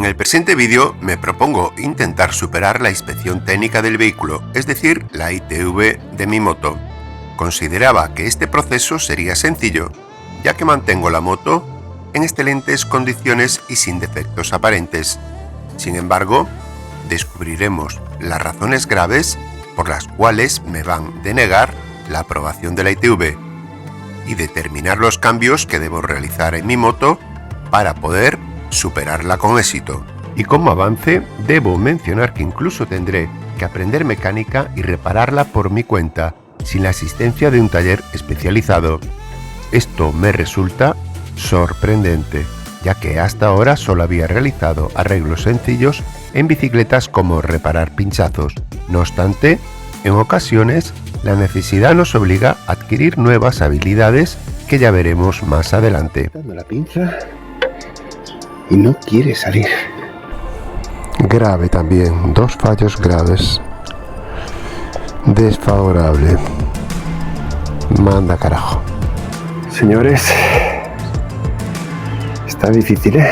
En el presente vídeo me propongo intentar superar la inspección técnica del vehículo, es decir, la ITV de mi moto. Consideraba que este proceso sería sencillo, ya que mantengo la moto en excelentes condiciones y sin defectos aparentes. Sin embargo, descubriremos las razones graves por las cuales me van a denegar la aprobación de la ITV y determinar los cambios que debo realizar en mi moto para poder superarla con éxito. Y como avance, debo mencionar que incluso tendré que aprender mecánica y repararla por mi cuenta, sin la asistencia de un taller especializado. Esto me resulta sorprendente, ya que hasta ahora solo había realizado arreglos sencillos en bicicletas como reparar pinchazos. No obstante, en ocasiones la necesidad nos obliga a adquirir nuevas habilidades que ya veremos más adelante. Dando la pinza y no quiere salir. Grave también, 2 fallos graves. Desfavorable. Manda carajo. Señores, está difícil, ¿eh?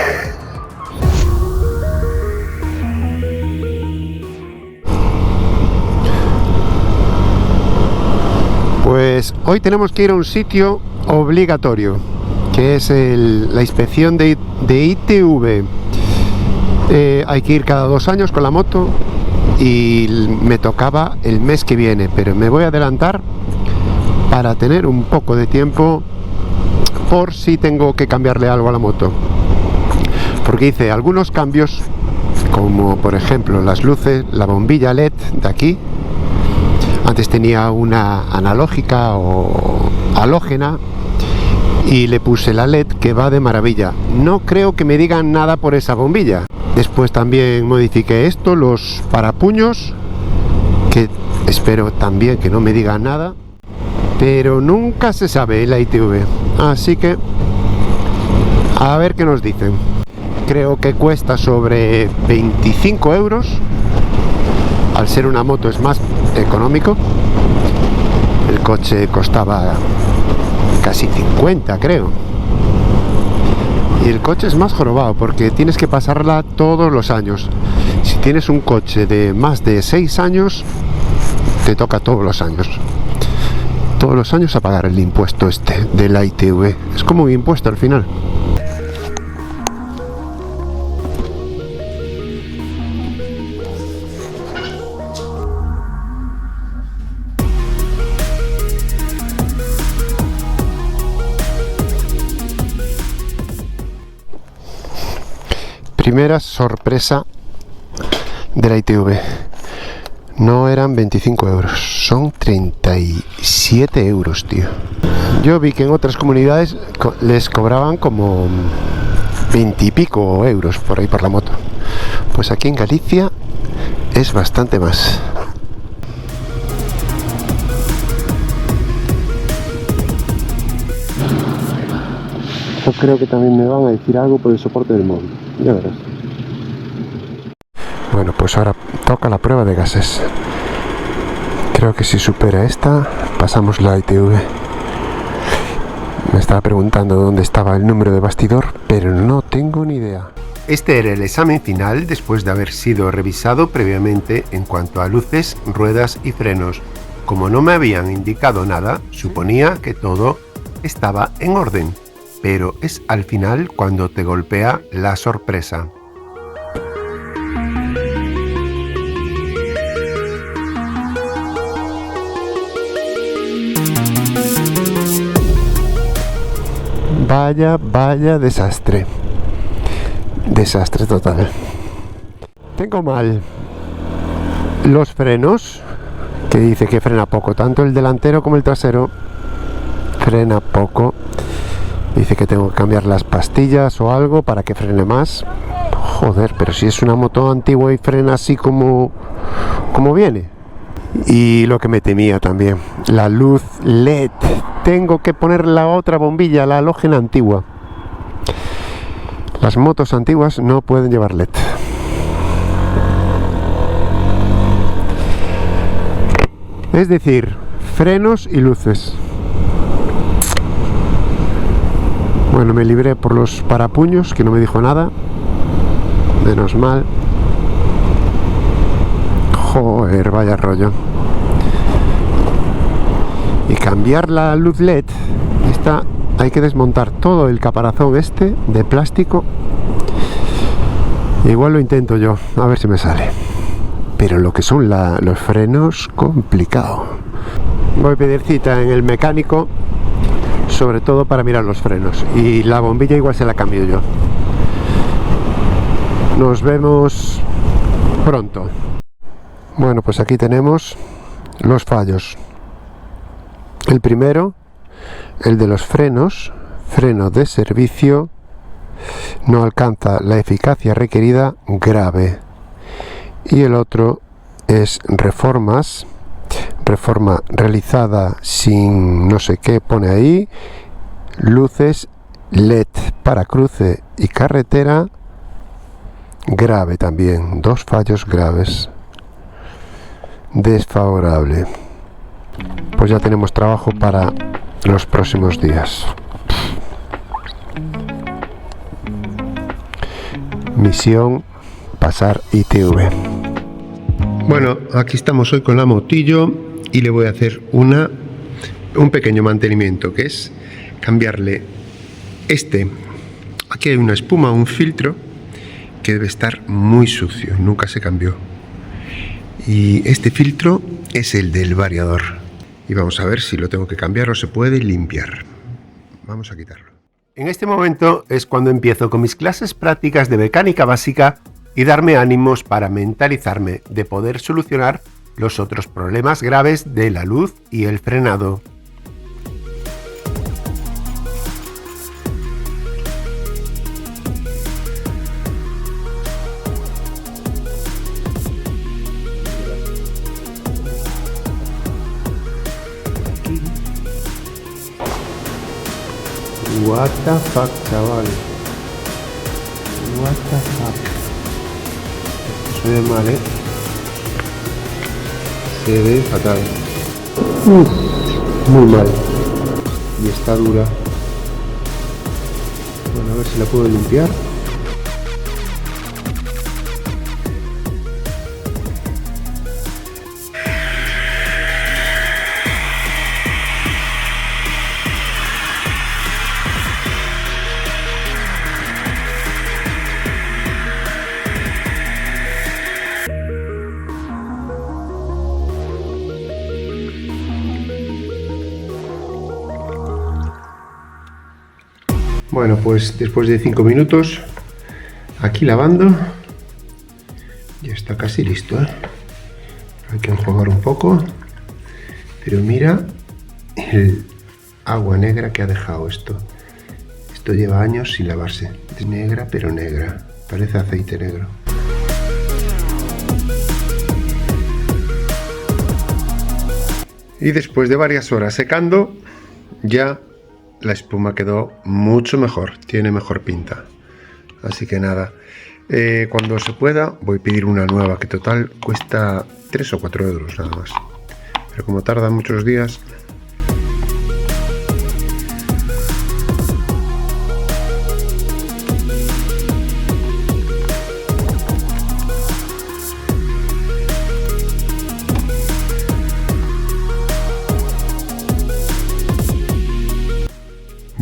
Pues hoy tenemos que ir a un sitio obligatorio, que es la inspección de ITV. Hay que ir cada 2 años con la moto y me tocaba el mes que viene, pero me voy a adelantar para tener un poco de tiempo por si tengo que cambiarle algo a la moto, porque hice algunos cambios, como por ejemplo las luces, la bombilla LED de aquí. Antes tenía una analógica o halógena y le puse la LED, que va de maravilla. No creo que me digan nada por esa bombilla. Después también modifiqué esto, los parapuños, que espero también que no me digan nada, pero nunca se sabe la ITV, así que a ver qué nos dicen. Creo que cuesta sobre 25 euros. Al ser una moto es más económico. El coche costaba casi 50, creo. Y el coche es más jorobado porque tienes que pasarla todos los años. Si tienes un coche de más de 6 años, te toca todos los años. Todos los años a pagar el impuesto este de la ITV. Es como un impuesto al final. Primera sorpresa de la ITV. No eran 25 euros, son 37 euros, tío. Yo vi que en otras comunidades les cobraban como 20 y pico euros por ahí por la moto. Pues aquí en Galicia es bastante más. Yo creo que también me van a decir algo por el soporte del móvil. Ya verás. Bueno, pues ahora toca la prueba de gases. Creo que si supera esta, pasamos la ITV. Me estaba preguntando dónde estaba el número de bastidor, pero no tengo ni idea. Este era el examen final después de haber sido revisado previamente en cuanto a luces, ruedas y frenos. Como no me habían indicado nada, suponía que todo estaba en orden. Pero es al final cuando te golpea la sorpresa. Vaya desastre. Desastre total. Tengo mal los frenos, que dice que frena poco, tanto el delantero como el trasero frena poco. Dice que tengo que cambiar las pastillas o algo para que frene más. Joder, pero si es una moto antigua y frena así como viene. Y lo que me temía también, la luz LED. Tengo que poner la otra bombilla, la halógena antigua. Las motos antiguas no pueden llevar LED. Es decir, frenos y luces. Bueno, me libré por los parapuños, que no me dijo nada. Menos mal. Joder, vaya rollo. Y cambiar la luz LED, esta hay que desmontar todo el caparazón este de plástico. Igual lo intento yo, a ver si me sale. Pero lo que son los frenos, complicado. Voy a pedir cita en el mecánico, sobre todo para mirar los frenos. Y la bombilla igual se la cambio yo. Nos vemos pronto. Bueno, pues aquí tenemos los fallos. El primero, el de los frenos. Freno de servicio no alcanza la eficacia requerida, grave. Y el otro es reforma realizada sin no sé qué pone ahí, luces LED para cruce y carretera, grave también, 2 fallos graves, desfavorable. Pues ya tenemos trabajo para los próximos días. Misión: pasar ITV. Bueno, aquí estamos hoy con la motillo y le voy a hacer un pequeño mantenimiento, que es cambiarle aquí hay una espuma, un filtro que debe estar muy sucio, nunca se cambió, y este filtro es el del variador y vamos a ver si lo tengo que cambiar o se puede limpiar. Vamos a quitarlo. En este momento es cuando empiezo con mis clases prácticas de mecánica básica y darme ánimos para mentalizarme de poder solucionar los otros problemas graves de la luz y el frenado. What the fuck, chaval. What the fuck. Esto se ve mal, Se ve fatal. Muy mal. Y está dura. Bueno, a ver si la puedo limpiar. Bueno, pues después de 5 minutos aquí lavando, ya está casi listo, Hay que enjuagar un poco, pero mira el agua negra que ha dejado esto. Esto lleva años sin lavarse. Es negra, pero negra, parece aceite negro. Y después de varias horas secando, ya la espuma quedó mucho mejor, tiene mejor pinta. Así que nada, cuando se pueda voy a pedir una nueva, que total cuesta 3 o 4 euros nada más. Pero como tarda muchos días...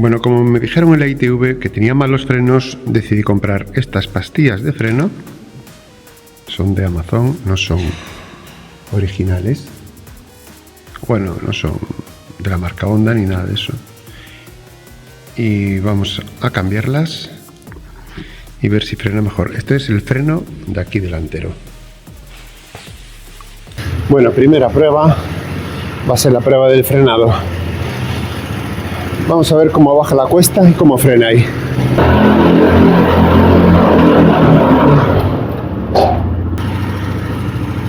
Bueno, como me dijeron en la ITV que tenía malos frenos, decidí comprar estas pastillas de freno. Son de Amazon, no son originales. Bueno, no son de la marca Honda ni nada de eso. Y vamos a cambiarlas y ver si frena mejor. Este es el freno de aquí delantero. Bueno, primera prueba va a ser la prueba del frenado. Vamos a ver cómo baja la cuesta y cómo frena ahí.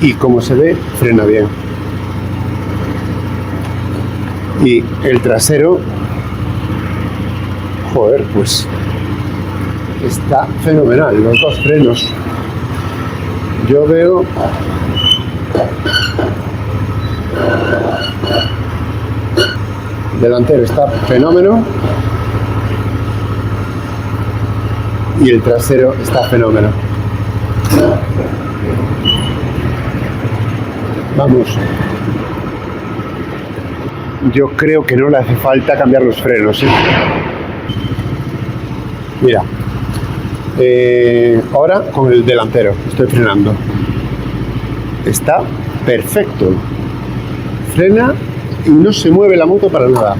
Y como se ve, frena bien. Y el trasero, joder, pues está fenomenal, los dos frenos. Yo veo... delantero está fenómeno y el trasero está fenómeno. Vamos. Yo creo que no le hace falta cambiar los frenos, ¿eh? Mira. Ahora con el delantero estoy frenando. Está perfecto. Frena y no se mueve la moto para nada.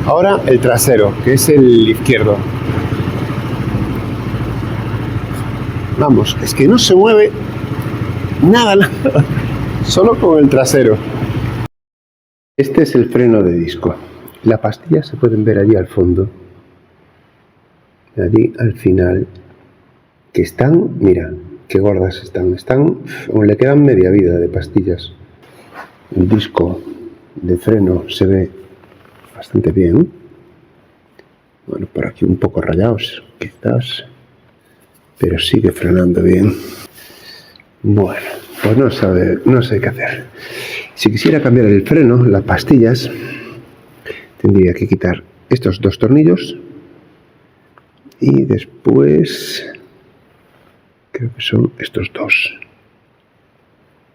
Ahora el trasero, que es el izquierdo. Vamos, es que no se mueve nada. Solo con el trasero. Este es el freno de disco. Las pastillas se pueden ver allí al fondo. Allí al final. Que están, mira, qué gordas están. Aún le quedan media vida de pastillas. El disco de freno se ve bastante bien. Bueno, por aquí un poco rayados, quizás. Pero sigue frenando bien. Bueno, pues no sé qué hacer. Si quisiera cambiar el freno, las pastillas, tendría que quitar estos dos tornillos y después creo que son estos dos.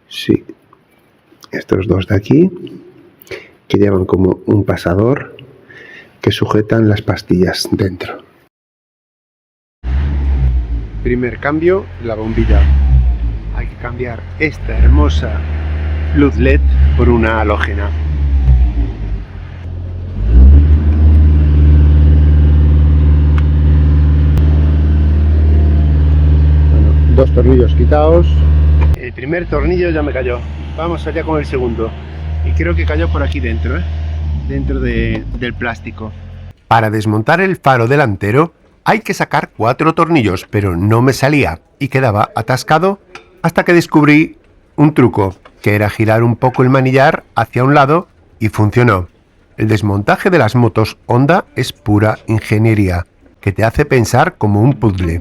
Sí, estos dos de aquí, que llevan como un pasador que sujetan las pastillas dentro. Primer cambio, la bombilla. Hay que cambiar esta hermosa luz LED por una halógena. Bueno, dos tornillos quitados. El primer tornillo ya me cayó. Vamos allá con el segundo. Y creo que cayó por aquí dentro, dentro del plástico. Para desmontar el faro delantero hay que sacar 4 tornillos, pero no me salía y quedaba atascado hasta que descubrí un truco, que era girar un poco el manillar hacia un lado y funcionó. El desmontaje de las motos Honda es pura ingeniería, que te hace pensar como un puzzle.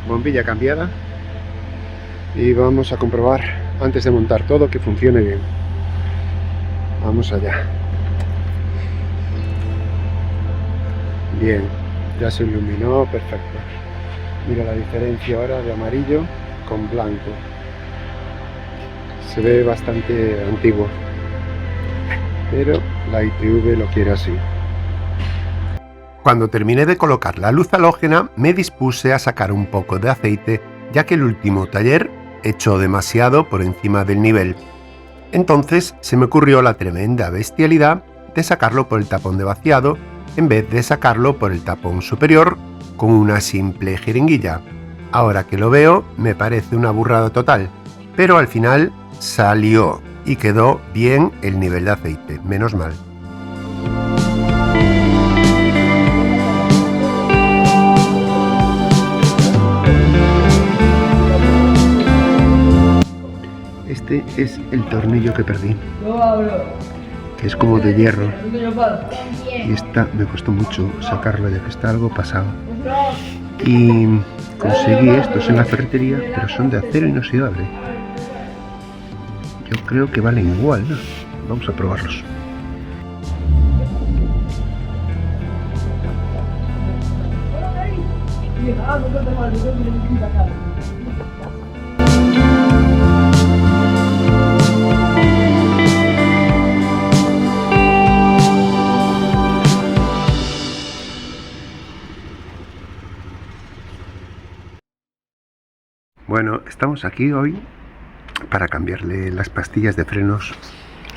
Bombilla cambiada y vamos a comprobar antes de montar todo que funcione bien. Vamos allá. Bien, ya se iluminó, perfecto. Mira la diferencia ahora de amarillo con blanco. Se ve bastante antiguo, pero la ITV lo quiere así. Cuando terminé de colocar la luz halógena, me dispuse a sacar un poco de aceite, ya que el último taller echó demasiado por encima del nivel. Entonces se me ocurrió la tremenda bestialidad de sacarlo por el tapón de vaciado en vez de sacarlo por el tapón superior con una simple jeringuilla. Ahora que lo veo, me parece una burrada total, pero al final salió y quedó bien el nivel de aceite, menos mal. Este es el tornillo que perdí, que es como de hierro, y esta me costó mucho sacarlo ya que está algo pasado. Y conseguí estos en la ferretería, pero son de acero inoxidable. Yo creo que valen igual, ¿no? Vamos a probarlos. Bueno, estamos aquí hoy para cambiarle las pastillas de frenos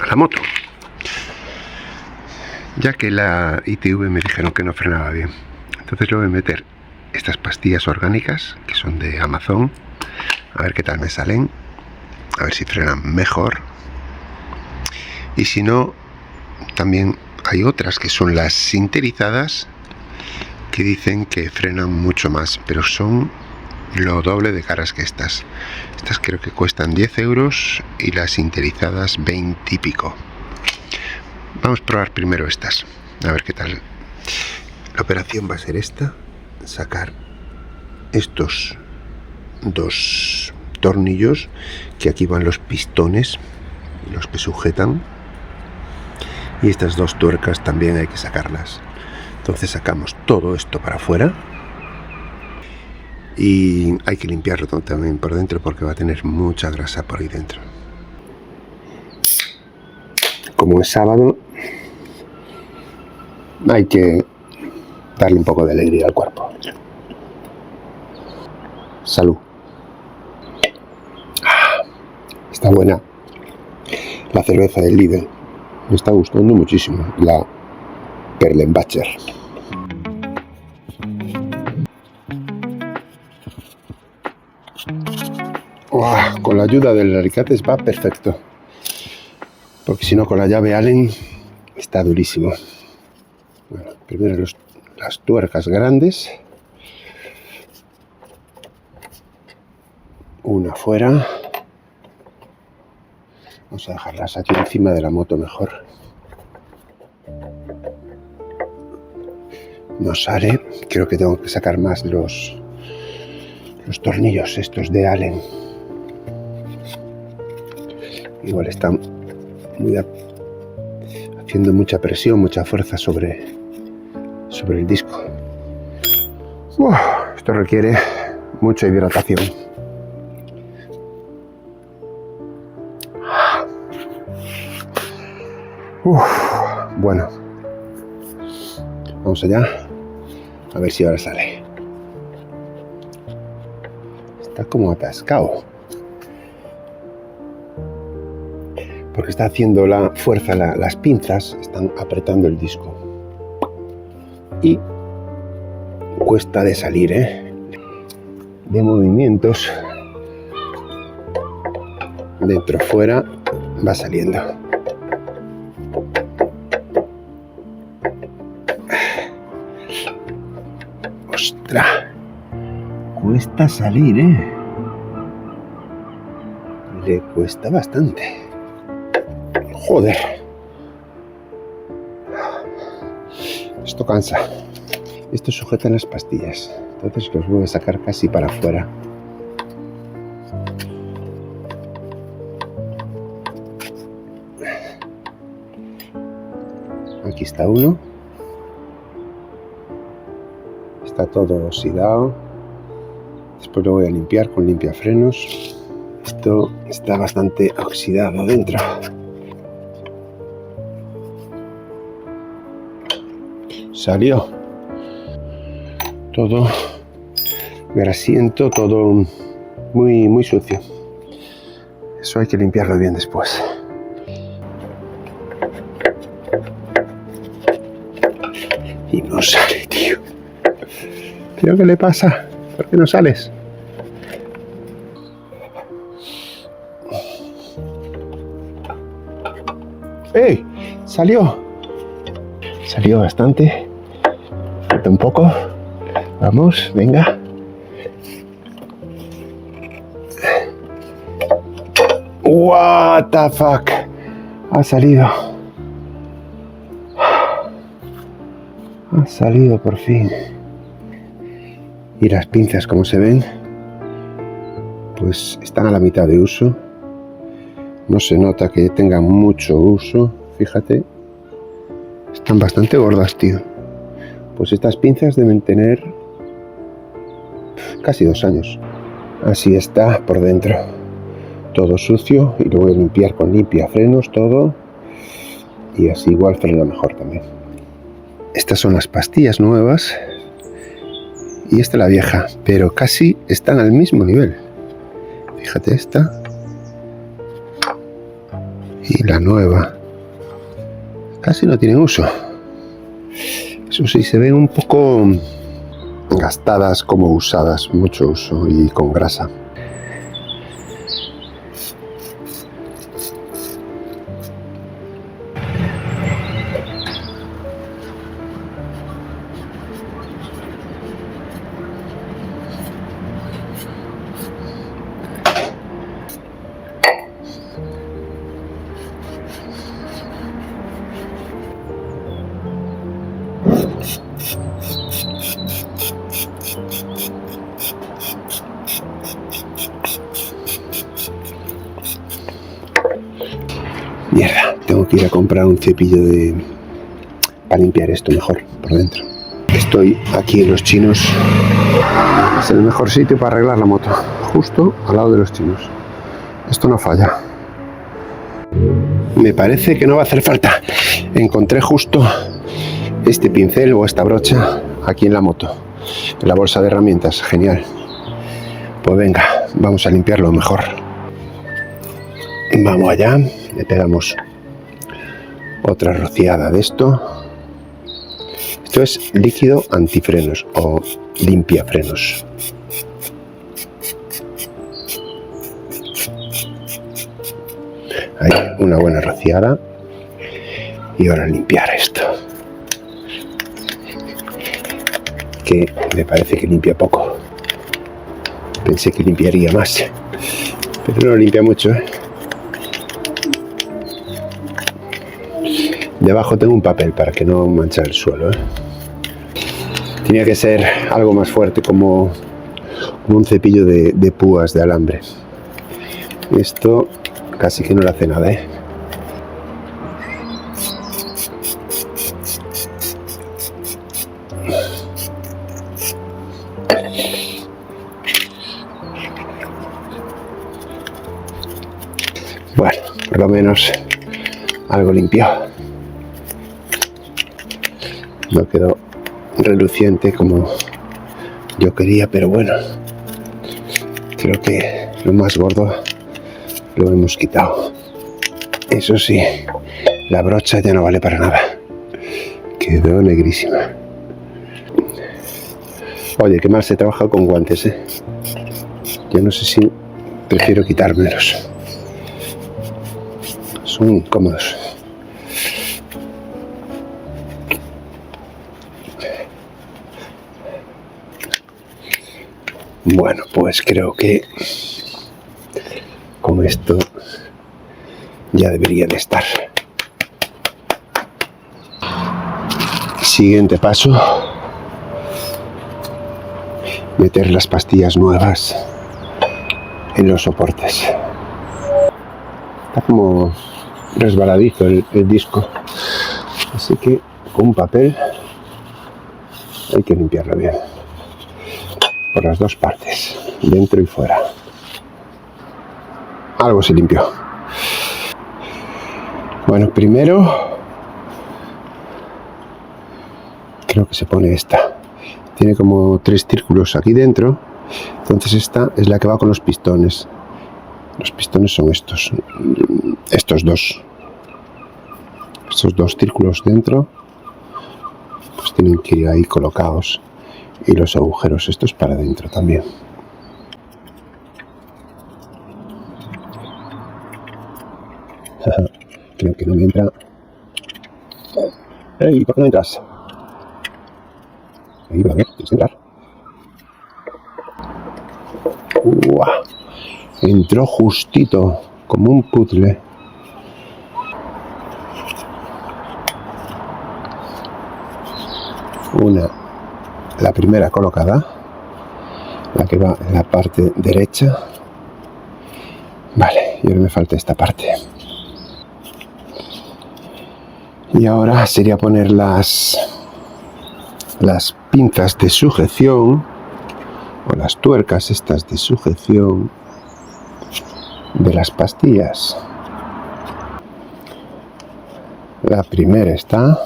a la moto, ya que la ITV me dijeron que no frenaba bien. Entonces le voy a meter estas pastillas orgánicas que son de Amazon, a ver qué tal me salen, a ver si frenan mejor. Y si no, también hay otras que son las sinterizadas, que dicen que frenan mucho más, pero son lo doble de caras que estas. Estas creo que cuestan 10 euros y las sinterizadas 20 y pico. Vamos a probar primero estas, a ver qué tal. La operación va a ser esta: sacar estos dos tornillos, que aquí van los pistones, los que sujetan, y estas dos tuercas también hay que sacarlas. Entonces sacamos todo esto para afuera. Y hay que limpiarlo también por dentro porque va a tener mucha grasa por ahí dentro. Como es sábado, hay que darle un poco de alegría al cuerpo. Salud. Está buena la cerveza del Lidl. Me está gustando muchísimo, la Perlenbacher. Con la ayuda del alicates va perfecto, porque si no con la llave Allen está durísimo. Bueno, primero las tuercas grandes, una fuera. Vamos a dejarlas aquí encima de la moto mejor. No sale, creo que tengo que sacar más los tornillos estos de Allen. Igual están haciendo mucha presión, mucha fuerza sobre el disco. Esto requiere mucha hidratación. Bueno, vamos allá, a ver si ahora sale. Está como atascado, porque está haciendo la fuerza, las pinzas están apretando el disco y cuesta de salir, de movimientos dentro fuera va saliendo. ¡Ostras! Cuesta salir, le cuesta bastante. Joder, esto cansa. Esto sujeta las pastillas, entonces los voy a sacar casi para afuera. Aquí está uno. Está todo oxidado. Después lo voy a limpiar con limpiafrenos. Esto está bastante oxidado dentro. Salió todo grasiento, todo muy sucio. Eso hay que limpiarlo bien después. Y no sale, tío. ¿Tío, qué le pasa? ¿Por qué no sales? ¡Ey! ¡Salió! Salió bastante. Falta un poco. Vamos, venga. What the fuck. Ha salido. Ha salido por fin. Y las pinzas, como se ven, pues están a la mitad de uso. No se nota que tengan mucho uso. Fíjate. Están bastante gordas, tío. Pues estas pinzas deben tener casi 2 años. Así está por dentro. Todo sucio, y lo voy a limpiar con limpiafrenos todo. Y así igual frena mejor también. Estas son las pastillas nuevas. Y esta la vieja, pero casi están al mismo nivel. Fíjate esta. Y la nueva. Casi no tienen uso. Eso sí, se ven un poco gastadas como usadas. Mucho uso y con grasa. Mierda, tengo que ir a comprar un cepillo para limpiar esto mejor por dentro. Estoy aquí en Los Chinos. Es el mejor sitio para arreglar la moto. Justo al lado de Los Chinos. Esto no falla. Me parece que no va a hacer falta. Encontré justo este pincel o esta brocha aquí en la moto. En la bolsa de herramientas. Genial. Pues venga, vamos a limpiarlo mejor. Vamos allá. Le pegamos otra rociada de esto. Esto es líquido antifrenos o limpiafrenos. Ahí, una buena rociada. Y ahora limpiar esto. Que me parece que limpia poco. Pensé que limpiaría más. Pero no limpia mucho, ¿eh? Debajo tengo un papel para que no manche el suelo, ¿eh? Tenía que ser algo más fuerte, como un cepillo de púas de alambre. Esto casi que no le hace nada, ¿eh? Bueno, por lo menos algo limpio. No quedó reluciente como yo quería, pero bueno, creo que lo más gordo lo hemos quitado. Eso sí, la brocha ya no vale para nada. Quedó negrísima. Oye, qué mal se trabaja con guantes, ¿eh? Yo no sé si prefiero quitármelos. Son incómodos. Bueno, pues creo que con esto ya debería de estar. Siguiente paso: meter las pastillas nuevas en los soportes. Está como resbaladizo el disco, así que con un papel hay que limpiarlo bien por las dos partes, dentro y fuera. Algo se limpió. Bueno, primero creo que se pone esta. Tiene como 3 círculos aquí dentro. Entonces esta es la que va con los pistones. Los pistones son estos dos. Estos dos círculos dentro, pues tienen que ir ahí colocados. Y los agujeros estos para adentro también. Creo que no me entra. ¡Ey! ¿Por qué no entras? Ahí, ¿para qué? ¿Tienes que entrar? ¡Uah! Entró justito, como un puzzle. La primera colocada, la que va en la parte derecha. Vale, y ahora me falta esta parte. Y ahora sería poner las pinzas de sujeción, o las tuercas estas de sujeción de las pastillas. La primera está.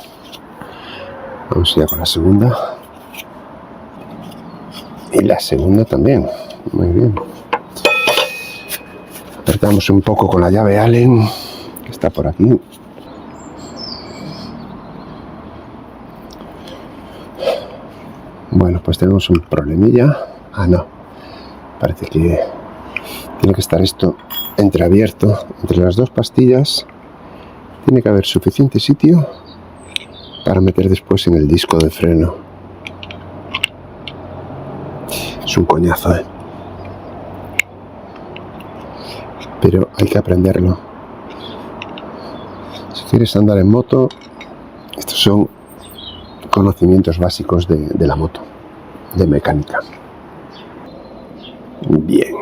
Vamos ya con la segunda. Y la segunda también. Muy bien. Apretamos un poco con la llave Allen, que está por aquí. Bueno, pues tenemos un problemilla. Ah, no. Parece que tiene que estar esto entreabierto entre las dos pastillas. Tiene que haber suficiente sitio para meter después en el disco de freno. Es un coñazo, ¿eh? Pero hay que aprenderlo. Si quieres andar en moto, estos son conocimientos básicos de la moto, de mecánica. Bien.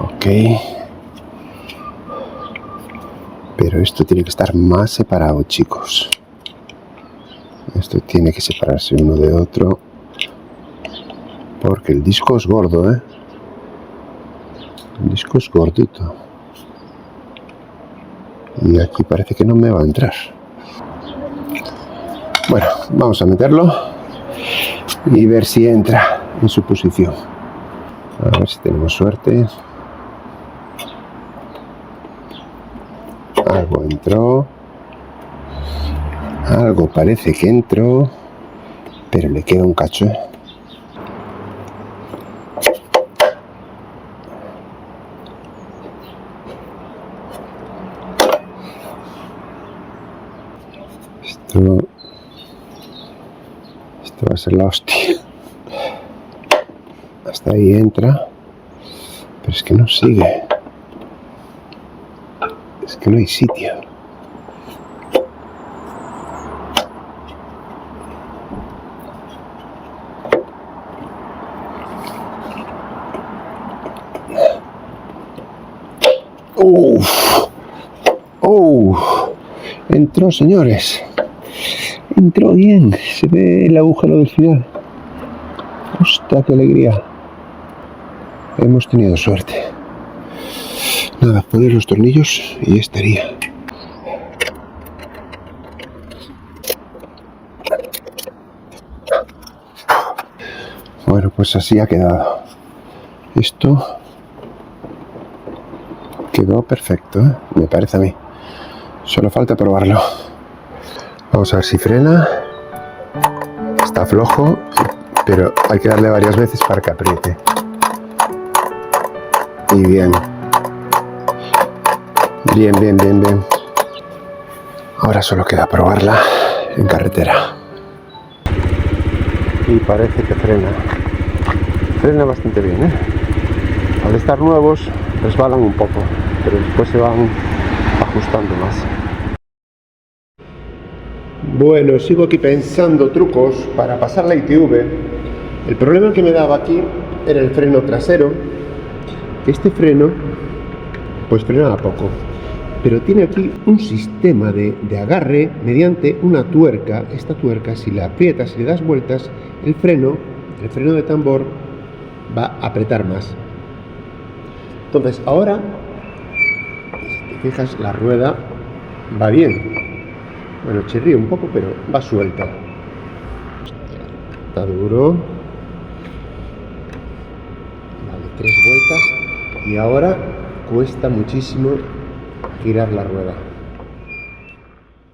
Ok. Pero esto tiene que estar más separado, chicos. Esto tiene que separarse uno de otro. Porque el disco es gordo, ¿eh? El disco es gordito. Y aquí parece que no me va a entrar. Bueno, vamos a meterlo y ver si entra en su posición. A ver si tenemos suerte. Algo entró. Algo parece que entró. Pero le queda un cacho, ¿eh? Esto va a ser la hostia. Hasta ahí entra. Pero es que no sigue. Es que no hay sitio. Entró, señores. Entró bien. Se ve el agujero del final. ¡Hostia, qué alegría! Hemos tenido suerte. Nada, poner los tornillos y ya estaría. Bueno, pues así ha quedado. Esto quedó perfecto, ¿eh? Me parece a mí. Solo falta probarlo. Vamos a ver si frena. Está flojo, pero hay que darle varias veces para que apriete. Y bien. Bien, bien, bien, bien. Ahora solo queda probarla en carretera. Y parece que frena. Frena bastante bien, ¿eh? Al estar nuevos, resbalan un poco, pero después se van ajustando más. Bueno, sigo aquí pensando trucos para pasar la ITV. El problema que me daba aquí era el freno trasero. Este freno, pues frenaba poco, pero tiene aquí un sistema de agarre mediante una tuerca. Esta tuerca, si la aprietas y le das vueltas, el freno de tambor va a apretar más. Entonces ahora, si te fijas, la rueda va bien. Bueno, chirría un poco, pero va suelta. Está duro. Vale, 3 vueltas y ahora cuesta muchísimo girar la rueda.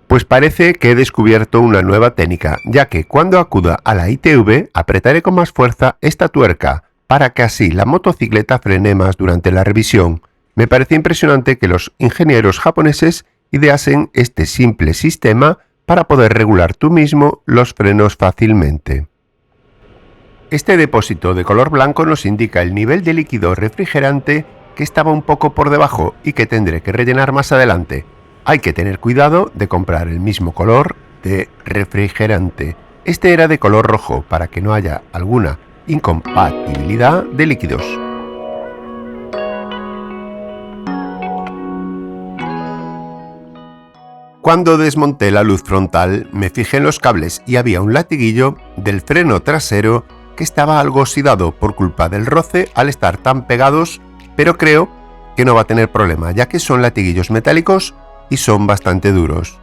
Pues parece que he descubierto una nueva técnica, ya que cuando acuda a la ITV apretaré con más fuerza esta tuerca para que así la motocicleta frene más durante la revisión. Me parece impresionante que los ingenieros japoneses ideasen este simple sistema para poder regular tú mismo los frenos fácilmente. Este depósito de color blanco nos indica el nivel de líquido refrigerante que estaba un poco por debajo y que tendré que rellenar más adelante. Hay que tener cuidado de comprar el mismo color de refrigerante. Este era de color rojo para que no haya alguna incompatibilidad de líquidos. Cuando desmonté la luz frontal, me fijé en los cables y había un latiguillo del freno trasero que estaba algo oxidado por culpa del roce al estar tan pegados, pero creo que no va a tener problema, ya que son latiguillos metálicos y son bastante duros.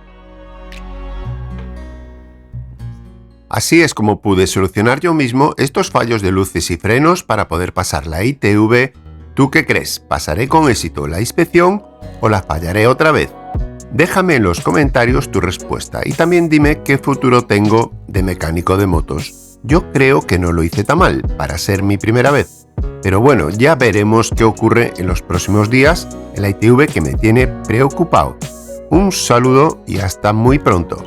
Así es como pude solucionar yo mismo estos fallos de luces y frenos para poder pasar la ITV. ¿Tú qué crees? ¿Pasaré con éxito la inspección o la fallaré otra vez? Déjame en los comentarios tu respuesta y también dime qué futuro tengo de mecánico de motos. Yo creo que no lo hice tan mal para ser mi primera vez. Pero bueno, ya veremos qué ocurre en los próximos días en la ITV que me tiene preocupado. Un saludo y hasta muy pronto.